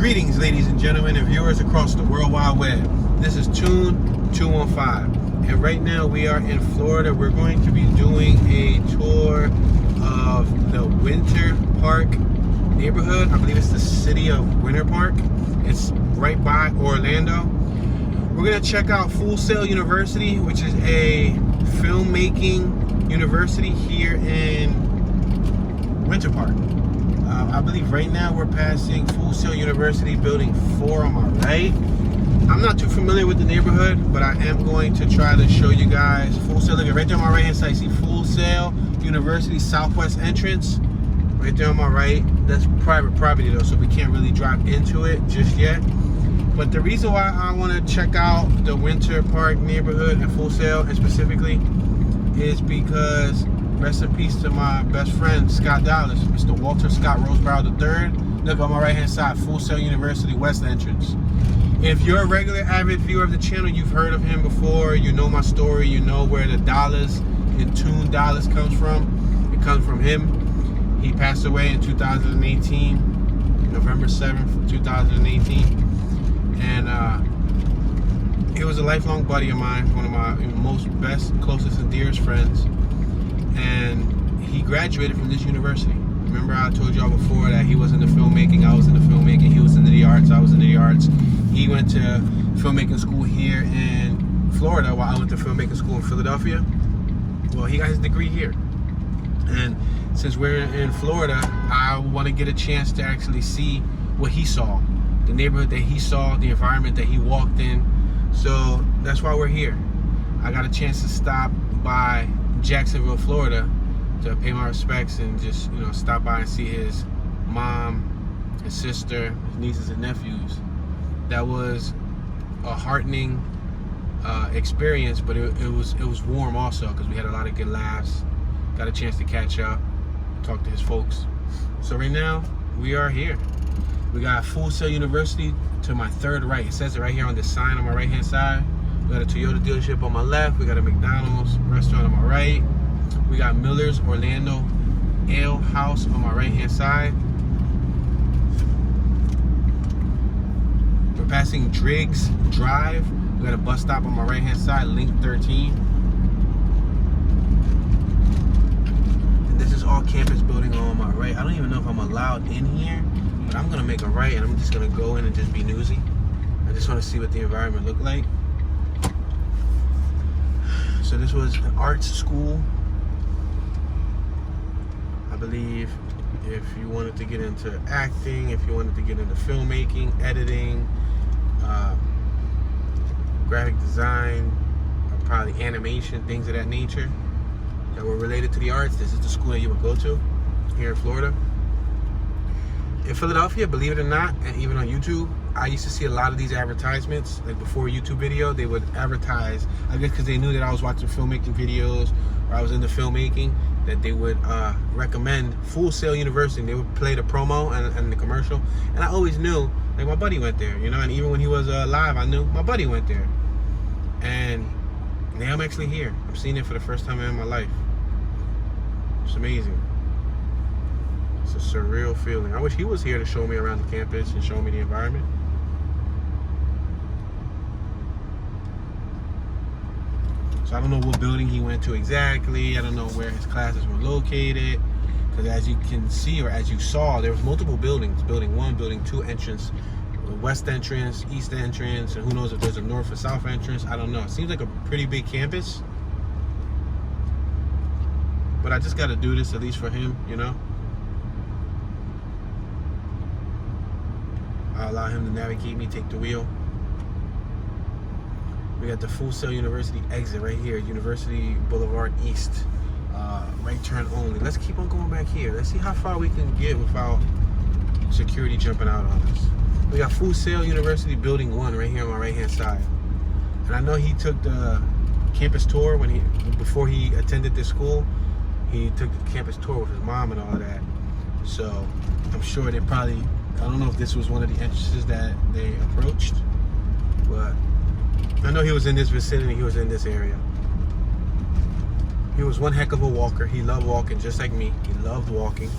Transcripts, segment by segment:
Greetings, ladies and gentlemen, and viewers across the World Wide Web. This is Tune 215, and right now we are in Florida. We're going to be doing a tour of the Winter Park neighborhood. I believe it's the city of Winter Park. It's right by Orlando. We're going to check out Full Sail University, which is a filmmaking university here in Winter Park. I believe right now we're passing Full Sail University Building 4 on my right. I'm not too familiar with the neighborhood, but I am going to try to show you guys Full Sail. Look, right there on my right hand side, see Full Sail University Southwest entrance. Right there on my right. That's private property though, so we can't really drive into it just yet. But the reason why I want to check out the Winter Park neighborhood and Full Sail and specifically is because rest in peace to my best friend, Scott Dallas, Mr. Walter Scott Roseborough III. Look on my right hand side, Full Sail University West entrance. If you're a regular avid viewer of the channel, you've heard of him before, you know my story, you know where the dollars in Tune dollars comes from. It comes from him. He passed away in 2018, November 7th, 2018. And he was a lifelong buddy of mine, one of my most best, closest, and dearest friends. And he graduated from this university. Remember I told y'all before that he was into filmmaking, I was into filmmaking, he was into the arts, I was into the arts. He went to filmmaking school here in Florida while I went to filmmaking school in Philadelphia. Well, he got his degree here. And since we're in Florida, I want to get a chance to actually see what he saw, the neighborhood that he saw, the environment that he walked in. So that's why we're here. I got a chance to stop by Jacksonville, Florida to pay my respects and just, you know, stop by and see his mom, his sister, his nieces and nephews. That was a heartening experience, but it was warm also because we had a lot of good laughs, got a chance to catch up, talk to his folks. So right now we are here. We got Full Sail University to my third right. It says it right here on this sign on my right hand side. We got a Toyota dealership on my left. We got a McDonald's restaurant on my right. We got Miller's Orlando Ale House on my right hand side. We're passing Driggs Drive. We got a bus stop on my right hand side, Link 13. And this is all campus building on my right. I don't even know if I'm allowed in here, but I'm gonna make a right and I'm just gonna go in and just be nosy. I just wanna see what the environment looked like. So this was an arts school. I believe if you wanted to get into acting, if you wanted to get into filmmaking, editing, graphic design, or probably animation, things of that nature that were related to the arts, this is the school that you would go to here in Florida. In Philadelphia, believe it or not, and even on YouTube, I used to see a lot of these advertisements. Like before a YouTube video, they would advertise, I guess because they knew that I was watching filmmaking videos or I was into filmmaking, that they would recommend Full Sail University. And they would play the promo and the commercial. And I always knew, like my buddy went there, you know, and even when he was alive, I knew my buddy went there. And now I'm actually here. I'm seeing it for the first time in my life. It's amazing. It's a surreal feeling. I wish he was here to show me around the campus and show me the environment. So I don't know what building he went to exactly. I don't know where his classes were located. Because as you can see, or as you saw, there was multiple buildings. Building 1, Building 2 entrance, west entrance, east entrance, and who knows if there's a north or south entrance. I don't know. It seems like a pretty big campus. But I just got to do this at least for him, you know. I'll allow him to navigate me, take the wheel. We got the Full Sail University exit right here, University Boulevard East. Right turn only. Let's keep on going back here. Let's see how far we can get without security jumping out on us. We got Full Sail University Building 1 right here on my right hand side. And I know he took the campus tour before he attended this school. He took the campus tour with his mom and all of that. So I'm sure they probably, I don't know if this was one of the entrances that they approached, but I know he was in this vicinity, he was in this area. He was one heck of a walker. He loved walking just like me. He loved walking.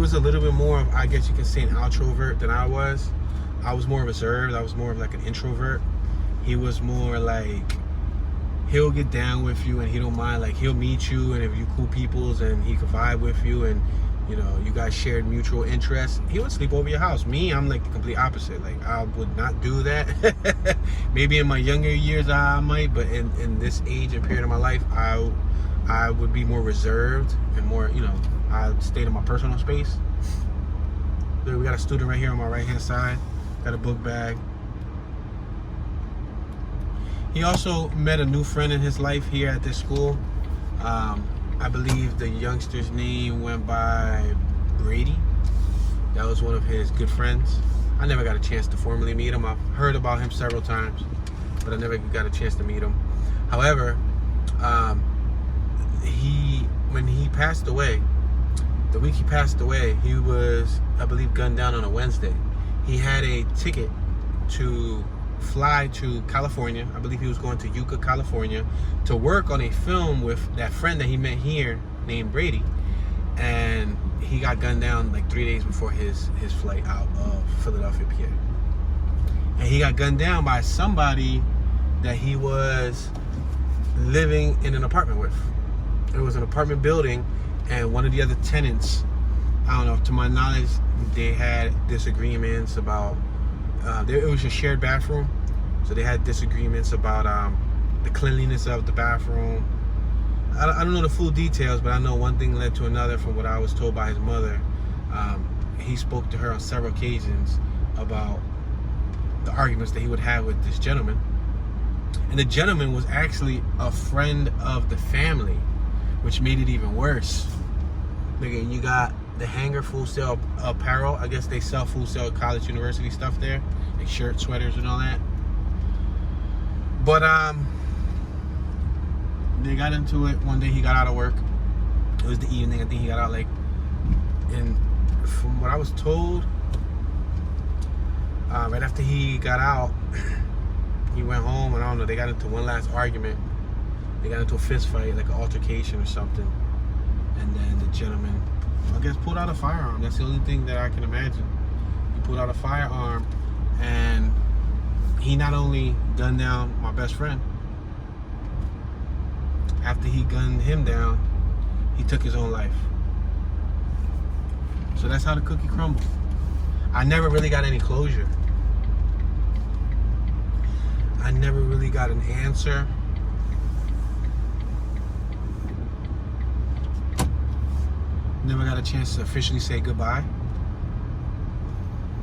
was a little bit more of, I guess you can say, an outrovert than I was. I was more reserved. I was more of like an introvert. He was more like, he'll get down with you and he don't mind. Like, he'll meet you, and if you cool peoples and he could vibe with you, and you know, you guys shared mutual interests, he would sleep over your house. Me, I'm like the complete opposite. Like, I would not do that. Maybe in my younger years I might, but in this age and period of my life, I would be more reserved and more, you know, I stayed in my personal space. We got a student right here on my right hand side, got a book bag. He also met a new friend in his life here at this school. I believe the youngster's name went by Brady. That was one of his good friends. I never got a chance to formally meet him. I've heard about him several times, but I never got a chance to meet him. However, when he passed away, the week he passed away, he was, I believe, gunned down on a Wednesday. He had a ticket to fly to California. I believe he was going to Yucca, California, to work on a film with that friend that he met here named Brady. And he got gunned down like 3 days before his flight out of Philadelphia, PA. And he got gunned down by somebody that he was living in an apartment with. It was an apartment building, and one of the other tenants, I don't know, to my knowledge, they had disagreements about, it was a shared bathroom, so they had disagreements about the cleanliness of the bathroom. I don't know the full details, but I know one thing led to another from what I was told by his mother. He spoke to her on several occasions about the arguments that he would have with this gentleman. And the gentleman was actually a friend of the family, which made it even worse. Nigga, you got the Hangar Full Sail Apparel. I guess they sell Full Sail college university stuff there, like shirts, sweaters, and all that. But they got into it one day. He got out of work. It was the evening. I think he got out like, and from what I was told, right after he got out, he went home, and I don't know, they got into one last argument. They got into a fist fight, like an altercation or something. And then the gentleman, I guess, pulled out a firearm. That's the only thing that I can imagine. He pulled out a firearm, and he not only gunned down my best friend, after he gunned him down, he took his own life. So that's how the cookie crumbled. I never really got any closure. I never really got an answer. Never got a chance to officially say goodbye.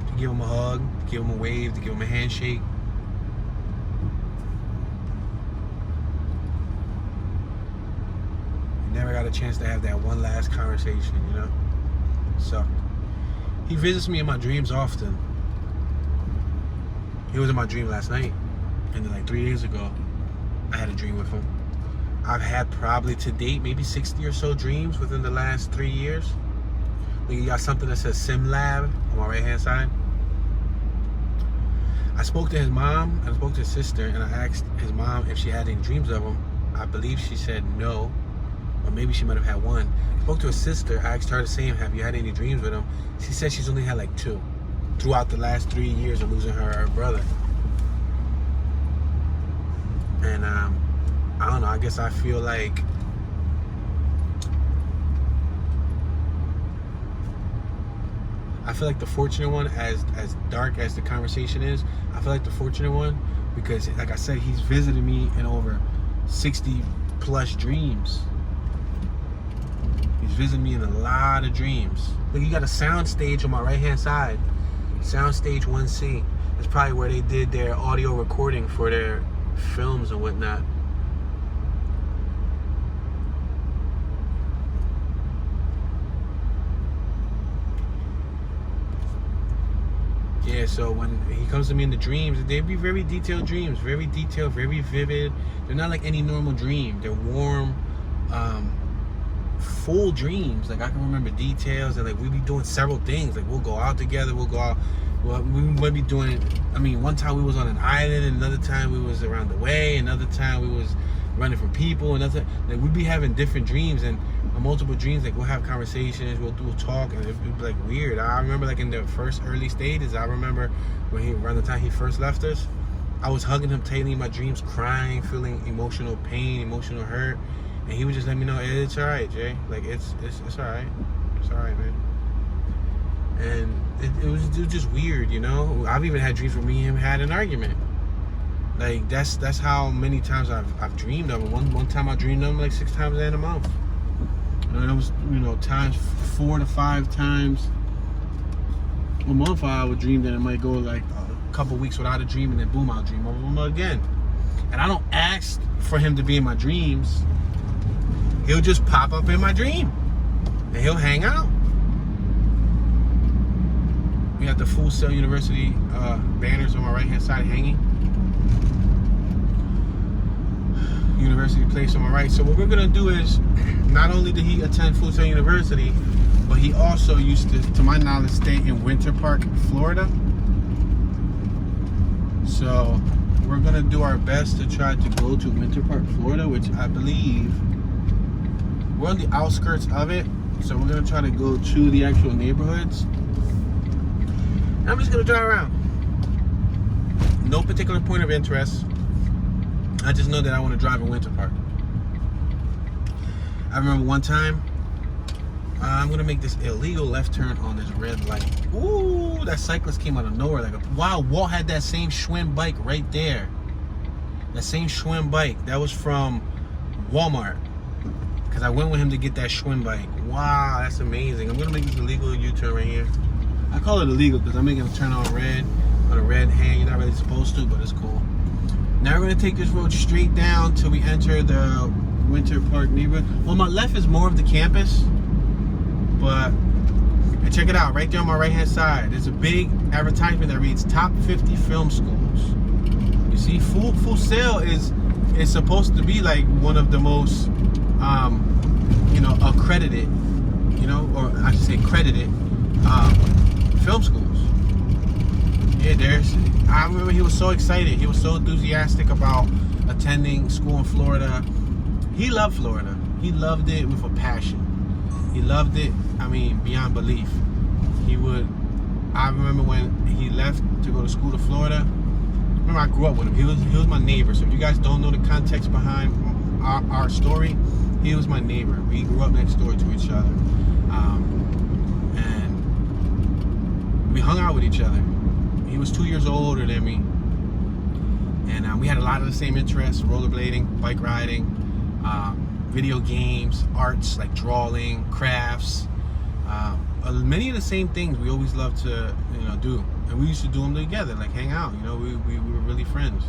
To give him a hug, to give him a wave, to give him a handshake. Never got a chance to have that one last conversation, you know? So, he visits me in my dreams often. He was in my dream last night. And then like 3 days ago, I had a dream with him. I've had probably to date maybe 60 or so dreams within the last 3 years. You got something that says Sim Lab on my right hand side. I spoke to his mom and I spoke to his sister, and I asked his mom if she had any dreams of him. I believe she said no, or maybe she might have had one. I spoke to his sister. I asked her the same, have you had any dreams with him? She said she's only had like 2 throughout the last 3 years of losing her brother. And I don't know, I guess I feel like the fortunate one, as dark as the conversation is, I feel like the fortunate one because, like I said, he's visited me in over 60 plus dreams. He's visited me in a lot of dreams. Look, you got a sound stage on my right hand side. Sound stage 1C. That's probably where they did their audio recording for their films and whatnot. Yeah, so when he comes to me in the dreams, they'd be very detailed dreams, very detailed, very vivid. They're not like any normal dream. They're warm, full dreams. Like, I can remember details, and like we'd be doing several things. Like, we'll go out together, we might be doing, I mean, one time we was on an island, and another time we was around the way, another time we was running from people and nothing. Like we'd be having different dreams and multiple dreams. Like we'll have conversations, we'll talk, and it'd be like weird. I remember like in the first early stages. I remember when around the time he first left us, I was hugging him tightly in my dreams, crying, feeling emotional pain, emotional hurt, and he would just let me know, hey, it's all right, Jay. Like it's all right. It's all right, man. And it was just weird, you know. I've even had dreams where me and him had an argument. Like that's how many times I've dreamed of him. One time I dreamed of him like 6 times in a month. And it was, you know, times 4 to 5 times a month. I would dream that it might go like a couple weeks without a dream, and then boom, I'll dream of him again. And I don't ask for him to be in my dreams. He'll just pop up in my dream, and he'll hang out. We got the Full Sail University banners on my right hand side hanging. University place on my right. So what we're gonna do is, not only did he attend Full Sail University, but he also used to my knowledge, stay in Winter Park, Florida. So we're gonna do our best to try to go to Winter Park, Florida, which I believe we're on the outskirts of it. So we're gonna try to go to the actual neighborhoods. I'm just gonna drive around. No particular point of interest. I just know that I want to drive in Winter Park. I remember one time, I'm gonna make this illegal left turn on this red light. Ooh, that cyclist came out of nowhere. Like, wow, Walt had that same Schwinn bike right there. That same Schwinn bike. That was from Walmart. Because I went with him to get that Schwinn bike. Wow, that's amazing. I'm gonna make this illegal U-turn right here. I call it illegal because I'm making a turn on a red hand. You're not really supposed to, but it's cool. Now we're gonna take this road straight down till we enter the Winter Park neighborhood. On my left is more of the campus, but and check it out, right there on my right hand side, there's a big advertisement that reads top 50 film schools. You see, Full Sail is supposed to be like one of the most you know, accredited, you know, or I should say credited film schools. Yeah, I remember he was so excited. He was so enthusiastic about attending school in Florida. He loved Florida. He loved it with a passion. He loved it, I mean, beyond belief. I remember when he left to go to school to Florida. Remember, I grew up with him. He was my neighbor. So if you guys don't know the context behind our story, he was my neighbor. We grew up next door to each other. And we hung out with each other. He was 2 years older than me, and we had a lot of the same interests: rollerblading, bike riding, video games, arts like drawing, crafts, many of the same things we always loved to, you know, do. And we used to do them together, like hang out. You know, we were really friends.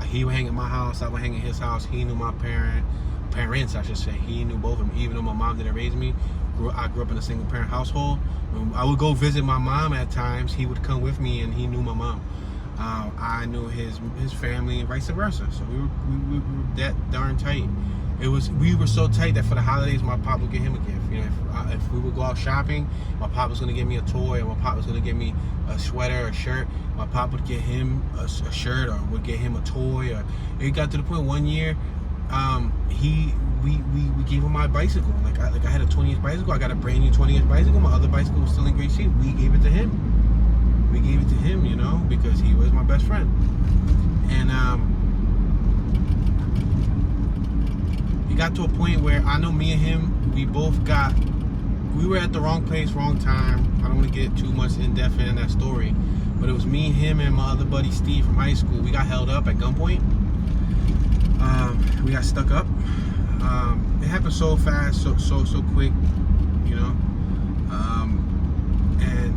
He would hang at my house, I would hang at his house. He knew my parents, I should say. He knew both of them, even though my mom didn't raise me. I grew up in a single parent household. When I would go visit my mom at times, he would come with me, and he knew my mom. I knew his family, and vice versa. So we were that darn tight. We were so tight that for the holidays, my pop would get him a gift. You know, if we would go out shopping, my pop was gonna give me a toy, or my pop was gonna give me a sweater or a shirt. My pop would get him a shirt, or would get him a toy. Or it got to the point one year, we gave him my bicycle. Like I had a 20-inch bicycle. I got a brand new 20-inch bicycle. My other bicycle was still in great shape. We gave it to him. We gave it to him, you know, because he was my best friend. And it got to a point where I know me and him, we were at the wrong place, wrong time. I don't want to get too much in depth in that story, but it was me, him, and my other buddy Steve from high school. We got held up at gunpoint. We got stuck up. It happened so fast, so quick, you know. And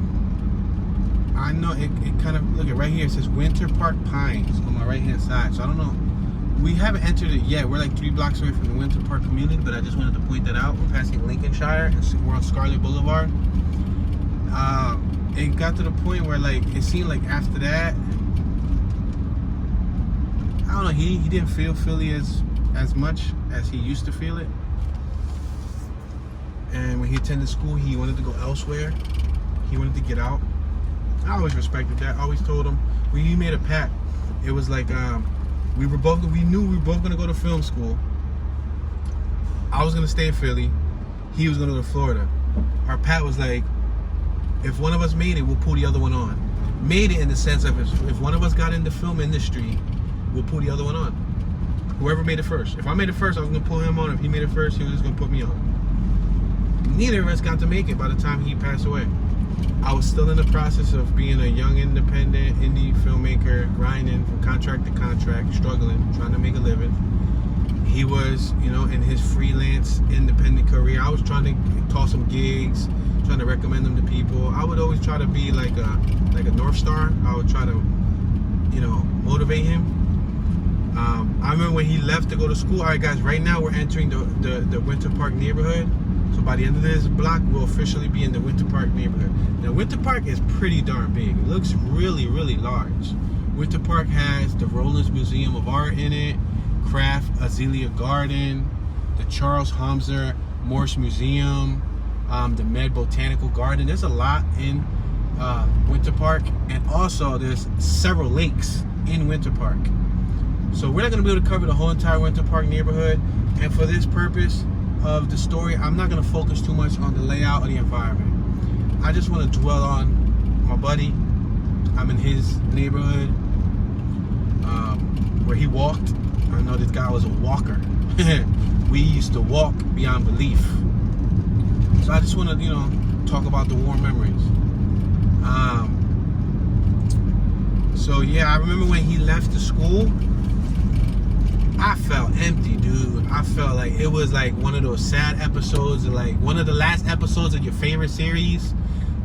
I know it kind of, look at right here, it says Winter Park Pines on my right hand side. So I don't know, we haven't entered it yet. We're like 3 blocks away from the Winter Park community, but I just wanted to point that out. We're passing Lincolnshire and we're on Scarlet Boulevard. It got to the point where, like, it seemed like after that, I don't know, he didn't feel Philly as much as he used to feel it. And when he attended school, he wanted to go elsewhere. He wanted to get out. I always respected that. I always told him, we made a pact. It was like, we knew we were both gonna go to film school. I was gonna stay in Philly. He was gonna go to Florida. Our pact was like, if one of us made it, we'll pull the other one on. Made it in the sense of if one of us got in the film industry, we'll pull the other one on. Whoever made it first. If I made it first, I was gonna pull him on. If he made it first, he was just gonna put me on. Neither of us got to make it by the time he passed away. I was still in the process of being a young independent indie filmmaker, grinding from contract to contract, struggling, trying to make a living. He was, you know, in his freelance independent career. I was trying to toss some gigs, trying to recommend them to people. I would always try to be like a North Star. I would try to, you know, motivate him. I remember when he left to go to school. All right, guys, right now we're entering the Winter Park neighborhood. So by the end of this block, we'll officially be in the Winter Park neighborhood. Now, Winter Park is pretty darn big. It looks really, really large. Winter Park has the Rollins Museum of Art in it, Kraft Azalea Garden, the Charles Hamzer Morse Museum, the Med Botanical Garden. There's a lot in Winter Park, and also there's several lakes in Winter Park. So we're not going to be able to cover the whole entire Winter Park neighborhood, and for this purpose of the story, I'm not going to focus too much on the layout or the environment. I just want to dwell on my buddy. I'm in his neighborhood where he walked. I know this guy was a walker. We used to walk beyond belief. So I just want to, you know, talk about the warm memories. So yeah, I remember when he left the school, I felt empty, dude. I felt like it was like one of those sad episodes, or like one of the last episodes of your favorite series,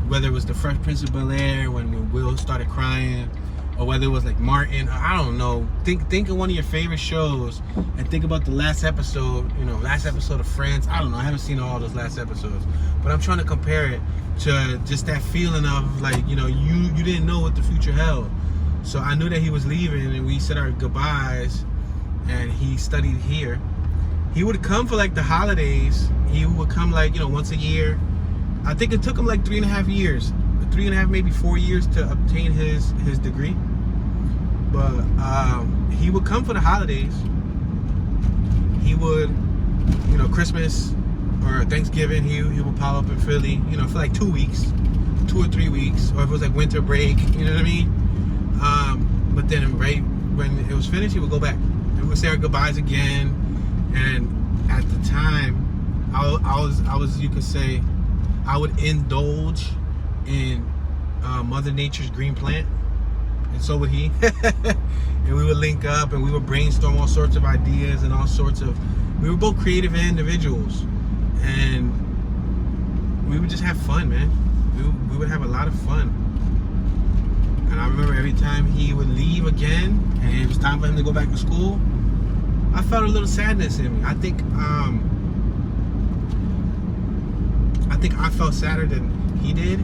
whether it was The Fresh Prince of Bel-Air when Will started crying, or whether it was like Martin, I don't know. Think of one of your favorite shows and think about the last episode, you know, last episode of Friends. I don't know, I haven't seen all those last episodes, but I'm trying to compare it to just that feeling of like, you know, you didn't know what the future held. So I knew that he was leaving, and we said our goodbyes, and he studied here. He would come for like the holidays. He would come like, you know, once a year. I think it took him like 3.5 years, 3.5, maybe 4 years to obtain his degree. But he would come for the holidays. He would, you know, Christmas or Thanksgiving, he would pop up in Philly, you know, for like 2 weeks, 2 or 3 weeks, or if it was like winter break, you know what I mean? But then right when it was finished, he would go back. We would say our goodbyes again, and at the time, I was you could say, I would indulge in Mother Nature's green plant, and so would he. And we would link up, and we would brainstorm all sorts of ideas and all sorts of. We were both creative individuals, and we would just have fun, man. We would have a lot of fun. And I remember every time he would leave again, and it was time for him to go back to school, I felt a little sadness in me. I think I felt sadder than he did,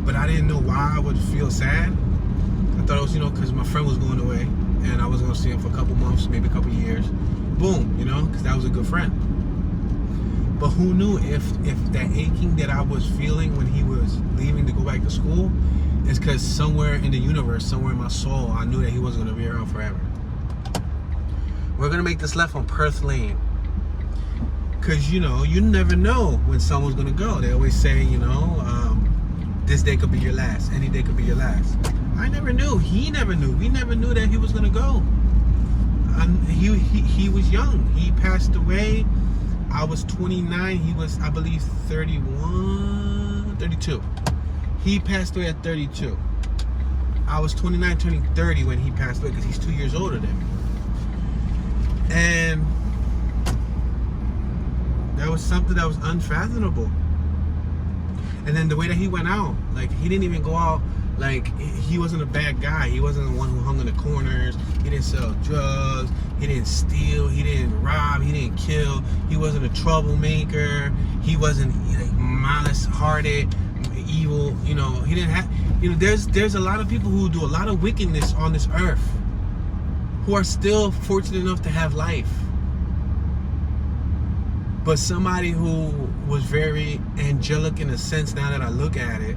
but I didn't know why I would feel sad. I thought it was, you know, because my friend was going away, and I was going to see him for a couple months, maybe a couple years. Boom, you know, because that was a good friend. But who knew if that aching that I was feeling when he was leaving to go back to school is because somewhere in the universe, somewhere in my soul, I knew that he wasn't going to be around forever. We're going to make this left on Perth Lane. Because, you know, you never know when someone's going to go. They always say, you know, this day could be your last. Any day could be your last. I never knew. He never knew. We never knew that he was going to go. He was young. He passed away. I was 29. He was, I believe, 32. He passed away at 32. I was 29, turning 30 when he passed away, because he's 2 years older than me. And that was something that was unfathomable. And then the way that he went out, like, he didn't even go out, like, he wasn't a bad guy. He wasn't the one who hung in the corners. He didn't sell drugs. He didn't steal. He didn't rob. He didn't kill. He wasn't a troublemaker. He wasn't, like, malice-hearted, evil. You know, he didn't have, you know, there's a lot of people who do a lot of wickedness on this earth who are still fortunate enough to have life. But somebody who was very angelic in a sense, now that I look at it,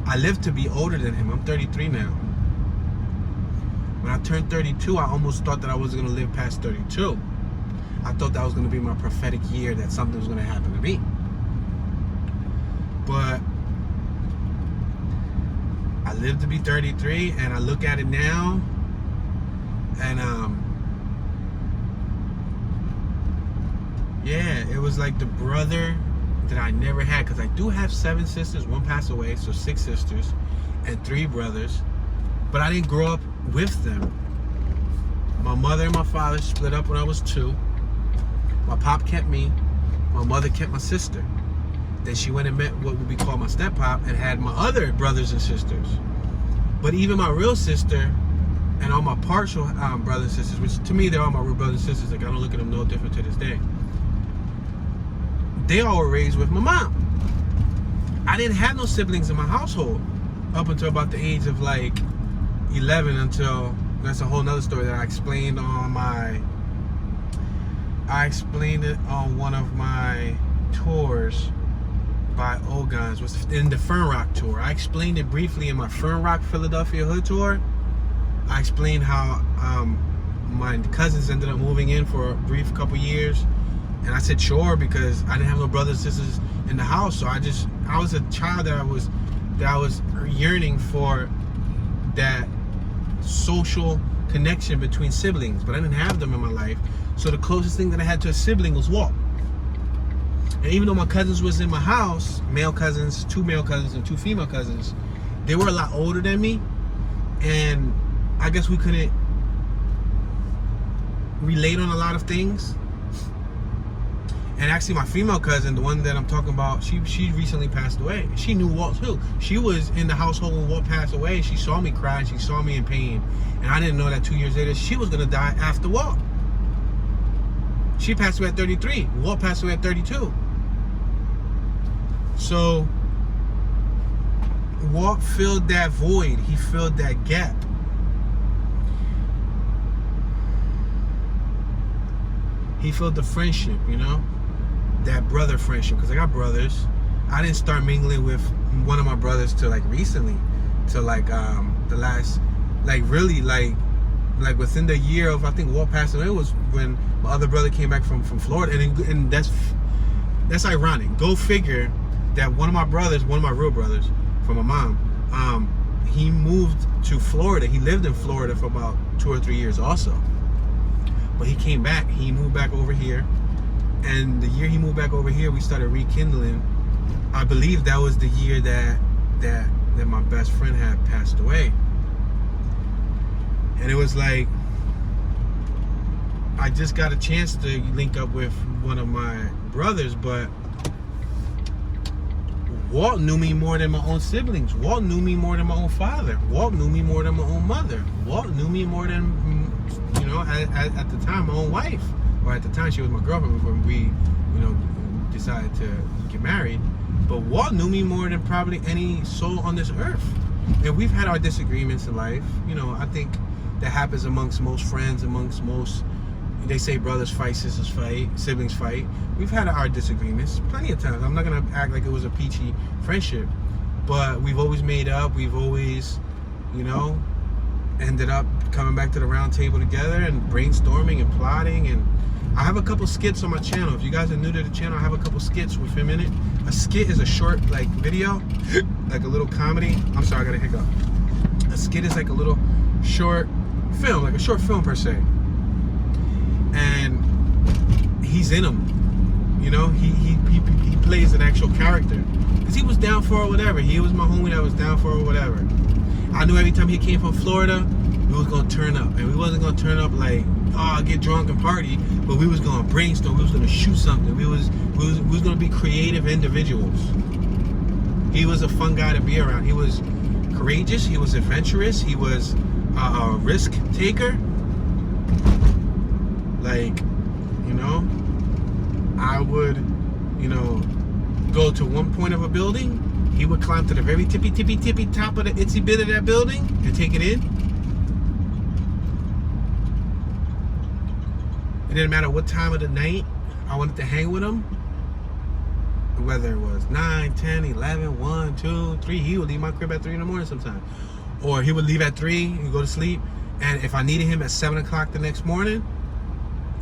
I live to be older than him. I'm 33 now. When I turned 32, I almost thought that I wasn't going to live past 32. I thought that was going to be my prophetic year, that something was going to happen to me. But I lived to be 33, and I look at it now, and yeah, it was like the brother that I never had, because I do have 7 sisters. 1 passed away, so 6 sisters and 3 brothers, but I didn't grow up with them. My mother and my father split up when I was 2. My pop kept me. My mother kept my sister. Then she went and met what would be called my step-pop and had my other brothers and sisters. But even my real sister and all my partial brothers and sisters, which to me they're all my real brothers and sisters, like I don't look at them no different to this day, they all were raised with my mom. I didn't have no siblings in my household up until about the age of like 11, until, that's a whole nother story that I explained on it on one of my tours by old guys, was in the Fern Rock tour. I explained it briefly in my Fern Rock, Philadelphia hood tour. I explained how my cousins ended up moving in for a brief couple years, and I said sure, because I didn't have no brothers and sisters in the house. So I was a child that I was yearning for that social connection between siblings, but I didn't have them in my life. So the closest thing that I had to a sibling was Walt. And even though my cousins was in my house, male cousins, 2 male cousins and 2 female cousins, they were a lot older than me, and I guess we couldn't relate on a lot of things. And actually my female cousin, the one that I'm talking about, she recently passed away. She knew Walt too. She was in the household when Walt passed away. She saw me cry, she saw me in pain, and I didn't know that 2 years later she was gonna die after Walt. She passed away at 33. Walt passed away at 32. So Walt filled that void. He filled that gap. He filled the friendship, you know, that brother friendship. Because I got brothers. I didn't start mingling with one of my brothers till like recently, till like the last, like really like within the year of, I think Walt passed away was when my other brother came back from Florida, and that's ironic. Go figure that one of my real brothers from my mom, he moved to Florida. He lived in Florida for about 2 or 3 years also. But he came back, he moved back over here. And the year he moved back over here, we started rekindling. I believe that was the year that my best friend had passed away. And it was like, I just got a chance to link up with one of my brothers, but Walt knew me more than my own siblings. Walt knew me more than my own father. Walt knew me more than my own mother. Walt knew me more than, you know, at the time, my own wife. Or at the time, she was my girlfriend before we, you know, decided to get married. But Walt knew me more than probably any soul on this earth. And we've had our disagreements in life. You know, I think that happens amongst most friends, amongst most, they say brothers fight, sisters fight, siblings fight. We've had our disagreements plenty of times. I'm not going to act like it was a peachy friendship. But we've always made up. We've always, you know, ended up coming back to the round table together and brainstorming and plotting. And I have a couple skits on my channel. If you guys are new to the channel, I have a couple skits with him in it. A skit is a short, like, video, like a little comedy. I'm sorry, I got a hiccup. A skit is like a little short film, like a short film per se. And he's in them, you know. He plays an actual character because he was down for it, whatever. He was my homie that was down for it, whatever. I knew every time he came from Florida, we was gonna turn up, and we wasn't gonna turn up like, oh, get drunk and party, but we was gonna brainstorm. We was gonna shoot something. We was gonna be creative individuals. He was a fun guy to be around. He was courageous. He was adventurous. He was a risk taker. Like, you know, I would, you know, go to one point of a building. He would climb to the very tippy top of the itsy bit of that building and take it in. It didn't matter what time of the night I wanted to hang with him. Whether it was 9, 10, 11, 1, 2, 3. He would leave my crib at 3 in the morning sometimes. Or he would leave at 3 and go to sleep. And if I needed him at 7 o'clock the next morning,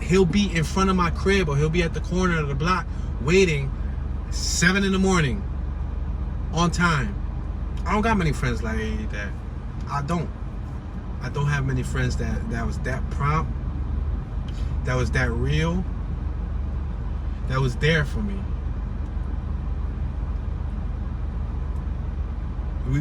he'll be in front of my crib, or he'll be at the corner of the block waiting 7 in the morning on time. I don't got many friends like that. I don't have many friends that was that prompt, that was that real, that was there for me.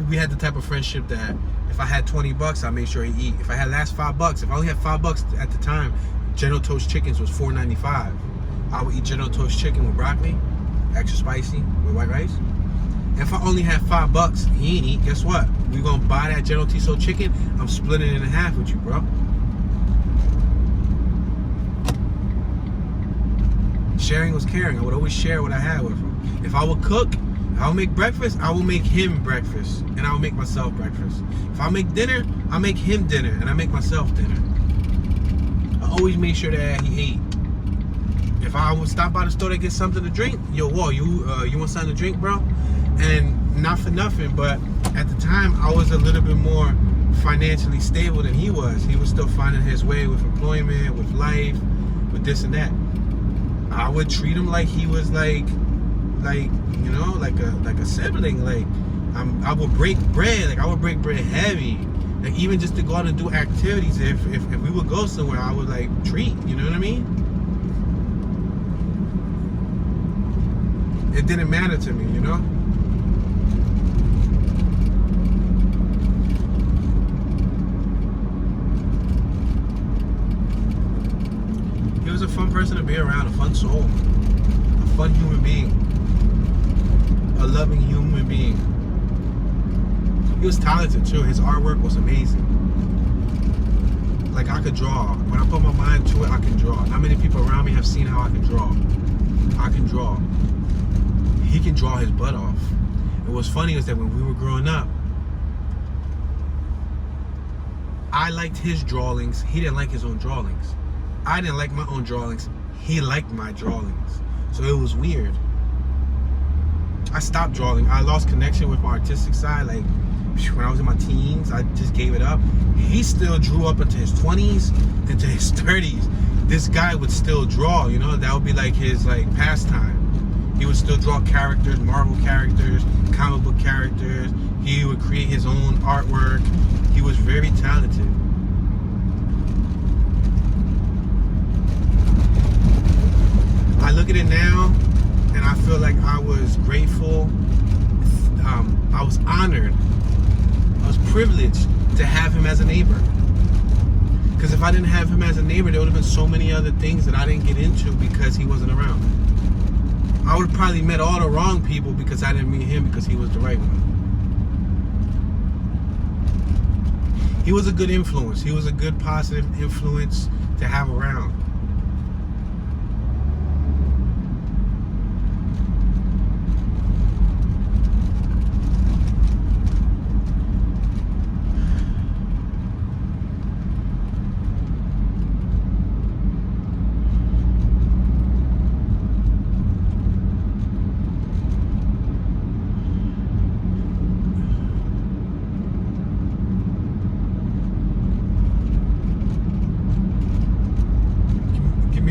We had the type of friendship that if I had $20, I made sure he eat. If I had last $5, if I only had $5 at the time, General Toast Chickens was $4.95. I would eat General Toast Chicken with broccoli, extra spicy, with white rice. If I only had $5, he ain't eat. Guess what? We gonna buy that General Tso chicken. I'm splitting it in half with you, bro. Sharing was caring. I would always share what I had with him. If I would cook, if I would make breakfast, I will make him breakfast, and I will make myself breakfast. If I make dinner, I make him dinner, and I make myself dinner. I always make sure that he ate. If I would stop by the store to get something to drink, yo, whoa, you want something to drink, bro? And not for nothing, but at the time, I was a little bit more financially stable than he was. He was still finding his way with employment, with life, with this and that. I would treat him like he was like you know, like a sibling. Like I would break bread. Like I would break bread heavy. Like even just to go out and do activities. If we would go somewhere, I would like treat. You know what I mean? It didn't matter to me, you know. He was a fun person to be around, a fun soul, a fun human being, a loving human being. He was talented too. His artwork was amazing. Like I could draw. When I put my mind to it, I can draw. Not many people around me have seen how I can draw. I can draw. He can draw his butt off. And what's funny is that when we were growing up, I liked his drawings. He didn't like his own drawings. I didn't like my own drawings. He liked my drawings. So it was weird. I stopped drawing. I lost connection with my artistic side. Like when I was in my teens, I just gave it up. He still drew up into his 20s, into his 30s. This guy would still draw, you know? That would be like his like pastime. He would still draw characters, Marvel characters, comic book characters. He would create his own artwork. He was very talented. I look at it now, and I feel like I was grateful. I was honored. I was privileged to have him as a neighbor. Because if I didn't have him as a neighbor, there would have been so many other things that I didn't get into because he wasn't around. I would have probably met all the wrong people because I didn't meet him because he was the right one. He was a good influence. He was a good positive influence to have around.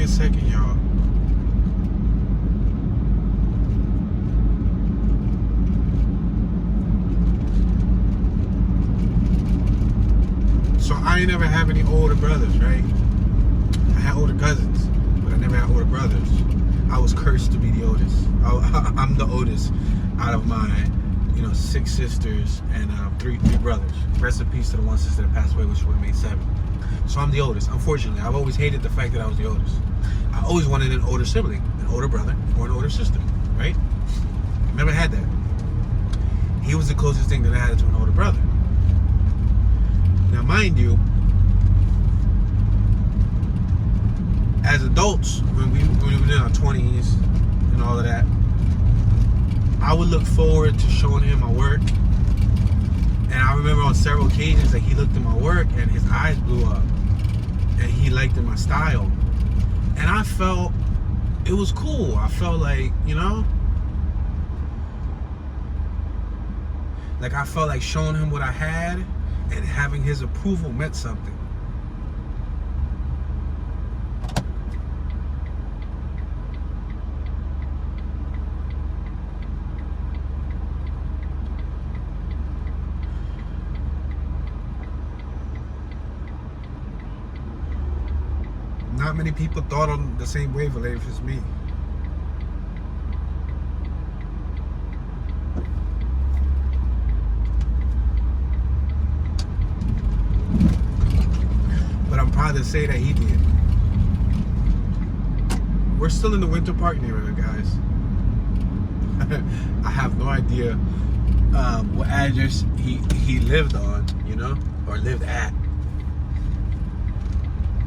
A second, y'all. So I ain't never have any older brothers, right? I had older cousins, but I never had older brothers. I was cursed to be the oldest. I'm the oldest out of my, 6 sisters and three brothers. Rest in peace to the one sister that passed away, which would have made 7. So I'm the oldest. Unfortunately, I've always hated the fact that I was the oldest. I always wanted an older sibling, an older brother, or an older sister, right? Never had that. He was the closest thing that I had to an older brother. Now, mind you, as adults, when we were in our 20s and all of that, I would look forward to showing him my work. And I remember on several occasions that he looked at my work and his eyes blew up. And he liked my style. And I felt it was cool. I felt like, like I felt like showing him what I had and having his approval meant something. not many people thought on the same wavelength as me. But I'm proud to say that he did. We're still in the Winter Park neighborhood, guys. I have no idea what address he lived on, you know, or lived at.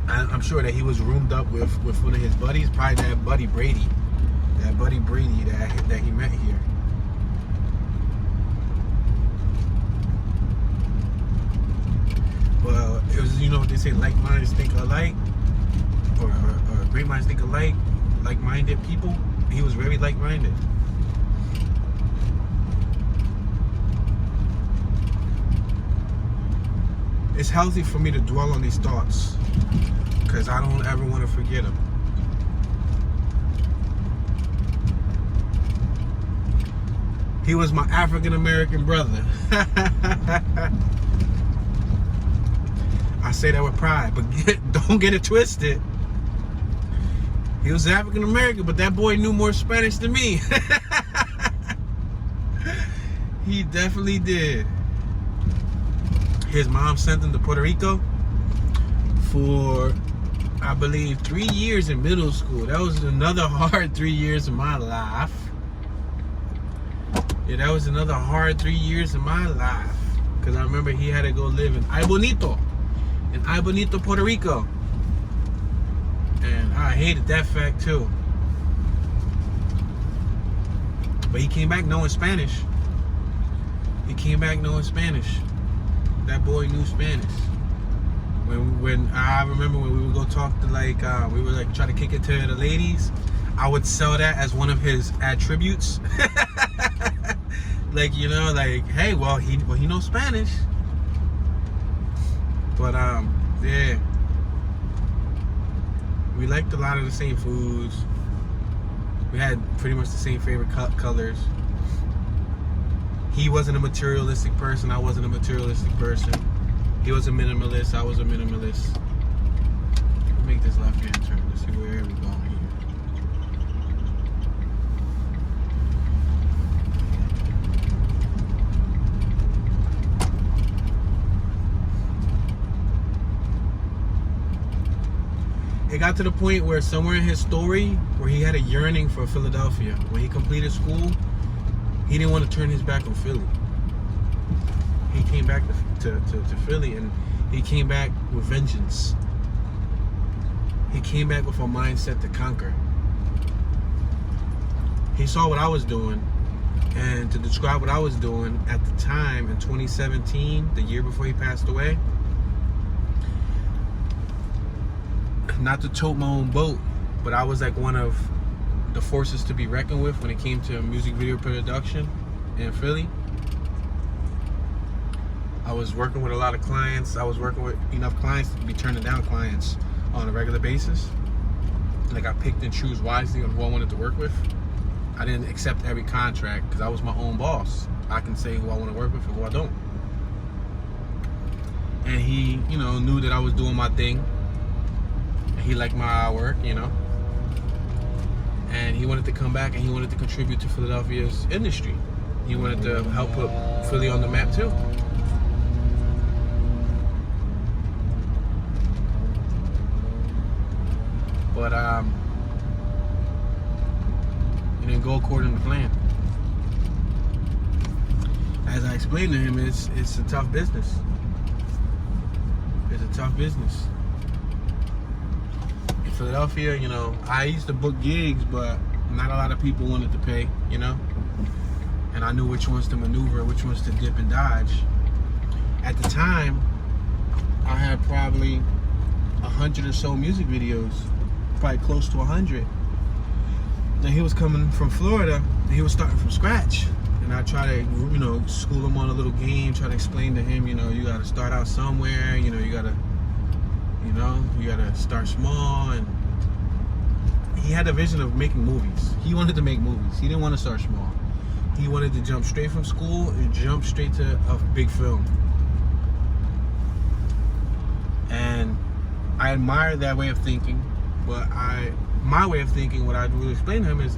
I'm sure that he was roomed up with one of his buddies, probably that buddy Brady that he met here. Well, it was, you know what they say, like minds think alike, or great minds think alike, like-minded people. He was very like-minded. It's healthy for me to dwell on these thoughts because I don't ever want to forget them. He was my African-American brother. I say that with pride, but don't get it twisted. He was African-American, but that boy knew more Spanish than me. He definitely did. His mom sent him to Puerto Rico for, I believe, 3 years in middle school. That was another hard 3 years of my life. Yeah, that was another hard 3 years of my life. Because I remember he had to go live in Ay Bonito, Puerto Rico. And I hated that fact too. But he came back knowing Spanish. That boy knew Spanish. When I remember when we would go talk to we would like try to kick it to the ladies, I would sell that as one of his attributes. Like, you know, like, hey, well he knows Spanish. But yeah. We liked a lot of the same foods. We had pretty much the same favorite colors. He wasn't a materialistic person. I wasn't a materialistic person. He was a minimalist. I was a minimalist. Let's make this left hand turn to see where we're going It got to the point where somewhere in his story where he had a yearning for Philadelphia. When he completed school, he didn't want to turn his back on Philly. He came back to Philly, and he came back with vengeance. He came back with a mindset to conquer. He saw what I was doing, and to describe what I was doing at the time in 2017, the year before he passed away, not to tote my own boat, but I was like one of the forces to be reckoned with when it came to music video production in Philly. I was working with a lot of clients. I was working with enough clients to be turning down clients on a regular basis. Like, I picked and chose wisely on who I wanted to work with. I didn't accept every contract because I was my own boss. I can say who I want to work with and who I don't. And he, you know, knew that I was doing my thing. He liked my work, you know, and he wanted to come back and he wanted to contribute to Philadelphia's industry. He wanted to help put Philly on the map too. But it didn't go according to plan. As I explained to him, it's a tough business. It's a tough business. Philadelphia, you know, I used to book gigs, but not a lot of people wanted to pay, you know, and I knew which ones to maneuver, which ones to dip and dodge. At the time, I had probably 100 or so music videos, probably close to 100. Now he was coming from Florida, and he was starting from scratch, and I try to, you know, school him on a little game, try to explain to him, you know, you got to start out somewhere, you know, you got to start small. And he had a vision of making movies. He wanted to make movies. He didn't want to start small. He wanted to jump straight from school and jump straight to a big film. And I admired that way of thinking. But my way of thinking, what I would explain to him is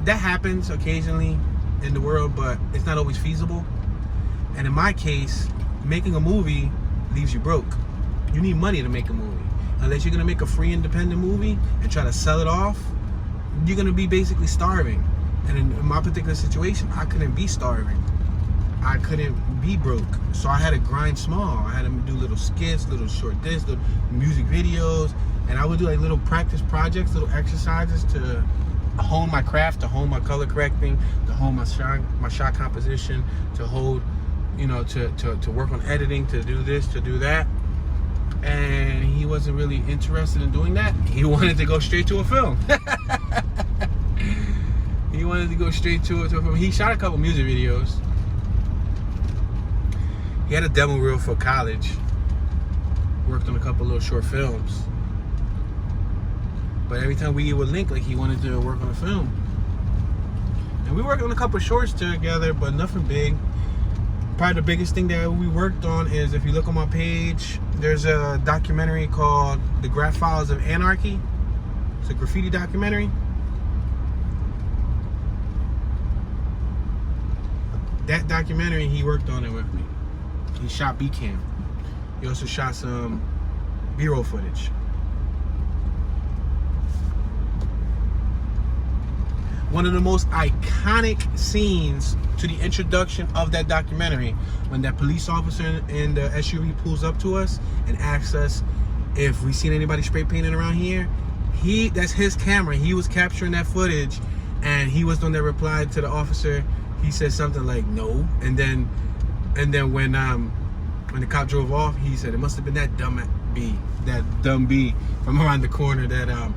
that happens occasionally in the world, but it's not always feasible. And in my case, making a movie leaves you broke. You need money to make a movie. Unless you're gonna make a free independent movie and try to sell it off, you're gonna be basically starving. And in my particular situation, I couldn't be starving. I couldn't be broke. So I had to grind small. I had to do little skits, little short discs, little music videos, and I would do like little practice projects, little exercises to hone my craft, to hone my color correcting, to hone my shot composition, to hold, you know, to work on editing, to do this, to do that. And he wasn't really interested in doing that. He wanted to go straight to a film. He wanted to go straight to a film. He shot a couple music videos. He had a demo reel for college. Worked on a couple little short films. But every time we would link, like, he wanted to work on a film. And we worked on a couple shorts together, but nothing big. Probably the biggest thing that we worked on is, if you look on my page, there's a documentary called The Graph Files of Anarchy. It's a graffiti documentary. That documentary, he worked on it with me. He shot B-cam. He also shot some B-roll footage. One of the most iconic scenes to the introduction of that documentary, when that police officer in the SUV pulls up to us and asks us if we seen anybody spray painting around here. That's his camera. He was capturing that footage, and he was the one that replied to the officer. He said something like no, and then when the cop drove off, he said it must have been that dumb B from around the corner that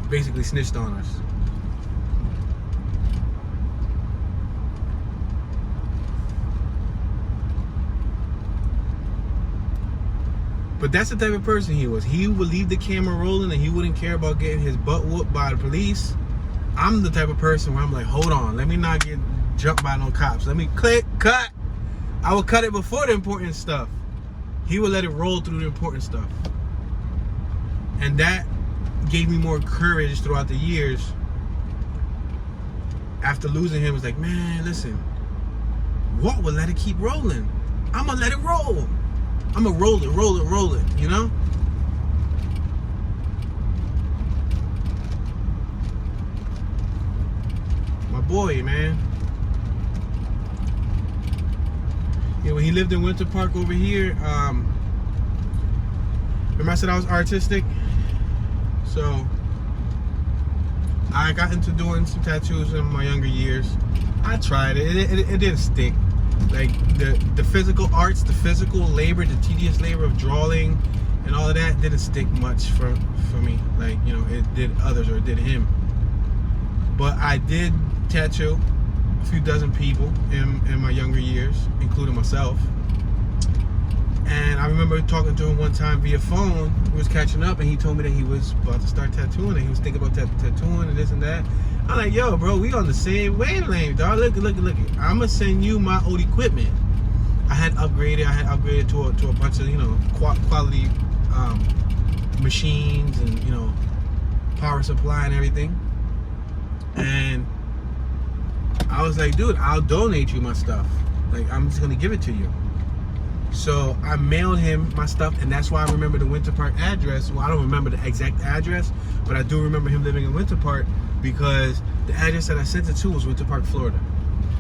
basically snitched on us. But that's the type of person he was. He would leave the camera rolling and he wouldn't care about getting his butt whooped by the police. I'm the type of person where I'm like, hold on, let me not get jumped by no cops. Let me click, cut. I would cut it before the important stuff. He would let it roll through the important stuff. And that gave me more courage throughout the years. After losing him, it was like, man, listen, what would let it keep rolling? I'm gonna let it roll. I'm gonna roll it, you know? My boy, man. Yeah, when he lived in Winter Park over here, remember I said I was artistic? So I got into doing some tattoos in my younger years. I tried it. It didn't stick. Like the physical arts, the physical labor, the tedious labor of drawing and all of that didn't stick much for me. Like, you know, it did others, or it did him. But I did tattoo a few dozen people in my younger years, including myself. And I remember talking to him one time via phone. We was catching up, and he told me that he was about to start tattooing, and he was thinking about tattooing and this and that. I'm like, yo, bro, we on the same wavelength, dog. Look. I'm gonna send you my old equipment. I had upgraded to a bunch of, you know, quality machines and, you know, power supply and everything. And I was like, dude, I'll donate you my stuff. Like, I'm just gonna give it to you. So I mailed him my stuff, and that's why I remember the Winter Park address. Well, I don't remember the exact address, but I do remember him living in Winter Park, because the address that I sent it to was Winter Park, Florida.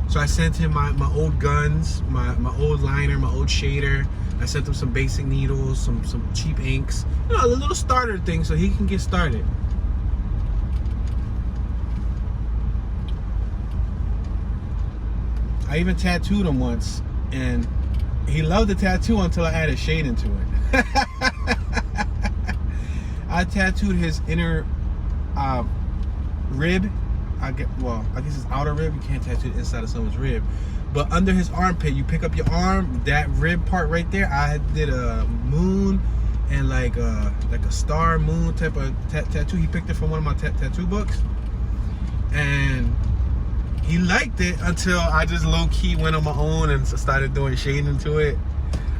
So I sent him my old guns, my old liner, my old shader. I sent him some basic needles, some cheap inks, you know, the little starter thing so he can get started. I even tattooed him once, and he loved the tattoo until I added shade into it. I tattooed his inner rib. I guess his outer rib. You can't tattoo the inside of someone's rib, but under his armpit, you pick up your arm, that rib part right there. I did a moon and like a star moon type of tattoo. He picked it from one of my tattoo books, and he liked it until I just low-key went on my own and started doing shading into it.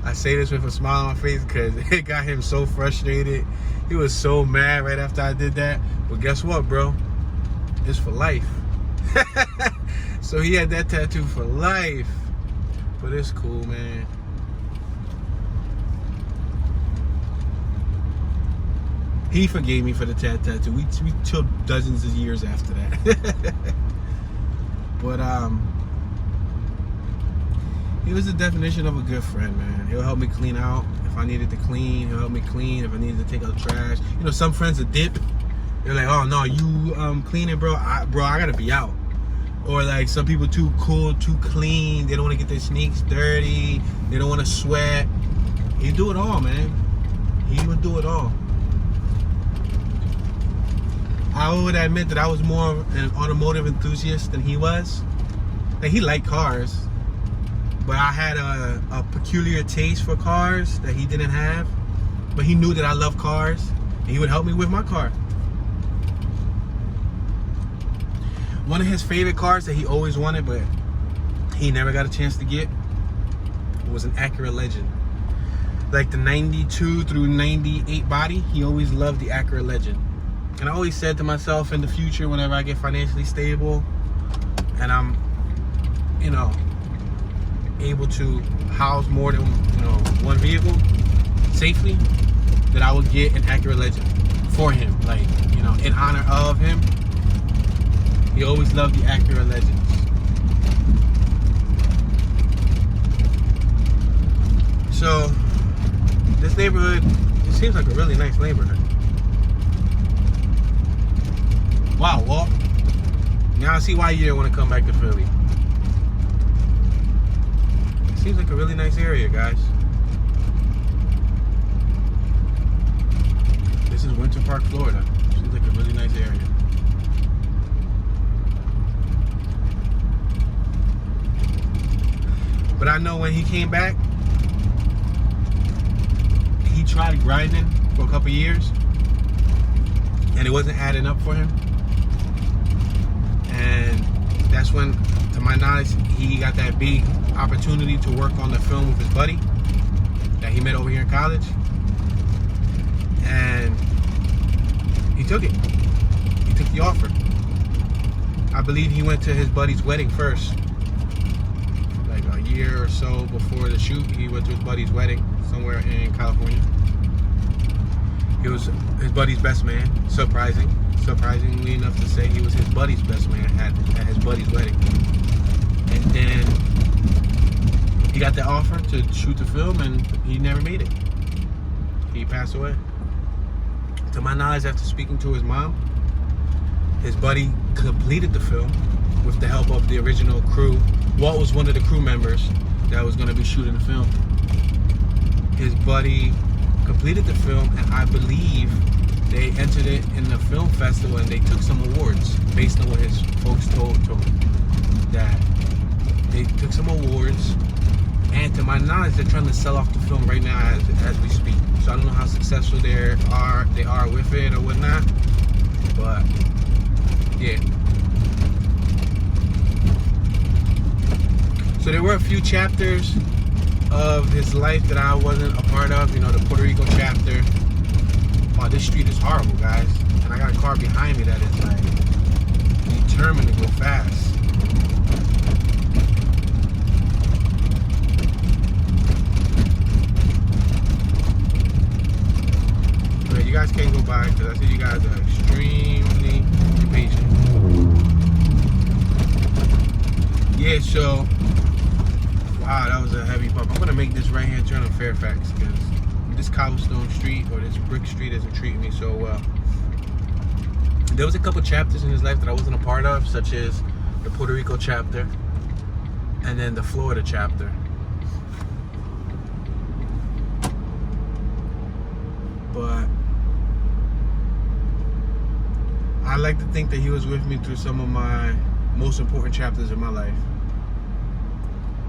I say this with a smile on my face because it got him so frustrated. He was so mad right after I did that. But guess what, bro? It's for life. So he had that tattoo for life. But it's cool, man. He forgave me for the tattoo. We took dozens of years after that. But he was the definition of a good friend, man. He'll help me clean out if I needed to clean. He'll help me clean if I needed to take out trash. You know, some friends are dip. They're like, oh no, you cleaning, bro. I gotta be out. Or like some people too cool, too clean. They don't want to get their sneaks dirty. They don't want to sweat. He'd do it all, man. He would do it all. I would admit that I was more of an automotive enthusiast than he was. Like, he liked cars, but I had a peculiar taste for cars that he didn't have. But he knew that I love cars, and he would help me with my car. One of his favorite cars that he always wanted, but he never got a chance to get, was an Acura Legend. Like the 92 through 98 body, he always loved the Acura Legend. And I always said to myself, in the future, whenever I get financially stable and I'm, you know, able to house more than, you know, one vehicle safely, that I would get an Acura Legend for him. Like, you know, in honor of him. He always loved the Acura Legends. So, this neighborhood, it seems like a really nice neighborhood. Wow, well, now I see why you didn't want to come back to Philly. It seems like a really nice area, guys. This is Winter Park, Florida. Seems like a really nice area. But I know when he came back, he tried grinding for a couple years, and it wasn't adding up for him. And that's when, to my knowledge, he got that big opportunity to work on the film with his buddy that he met over here in college. And he took it. He took the offer. I believe he went to his buddy's wedding first. Like a year or so before the shoot, he went to his buddy's wedding somewhere in California. He was his buddy's best man. Surprisingly enough to say, he was his buddy's best man at his buddy's wedding. And then he got the offer to shoot the film, and he never made it. He passed away. To my knowledge, after speaking to his mom, his buddy completed the film with the help of the original crew. Walt was one of the crew members that was going to be shooting the film. His buddy completed the film, and I believe they entered it in the film festival, and they took some awards based on what his folks told him. That they took some awards, and to my knowledge, they're trying to sell off the film right now as we speak. So I don't know how successful they are with it or whatnot, but yeah. So there were a few chapters of his life that I wasn't a part of. You know, the Puerto Rico chapter. Wow, this street is horrible, guys. And I got a car behind me that is like determined to go fast. But you guys can't go by because I see you guys are extremely impatient. Yeah, so wow, that was a heavy bump. I'm gonna make this right hand turn on Fairfax because this cobblestone street or this brick street isn't treating me so well. There was a couple chapters in his life that I wasn't a part of, such as the Puerto Rico chapter and then the Florida chapter. But I like to think that he was with me through some of my most important chapters in my life.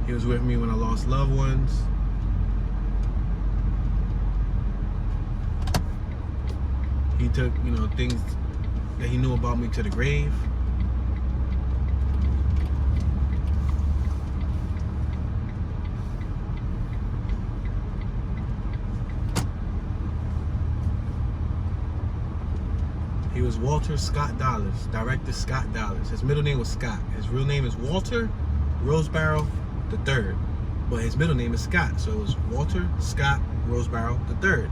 He was with me when I lost loved ones. He took, you know, things that he knew about me to the grave. He was Walter Scott Dollars, Director Scott Dollars. His middle name was Scott. His real name is Walter Rosebarrow III, but his middle name is Scott, so it was Walter Scott Rosebarrow III.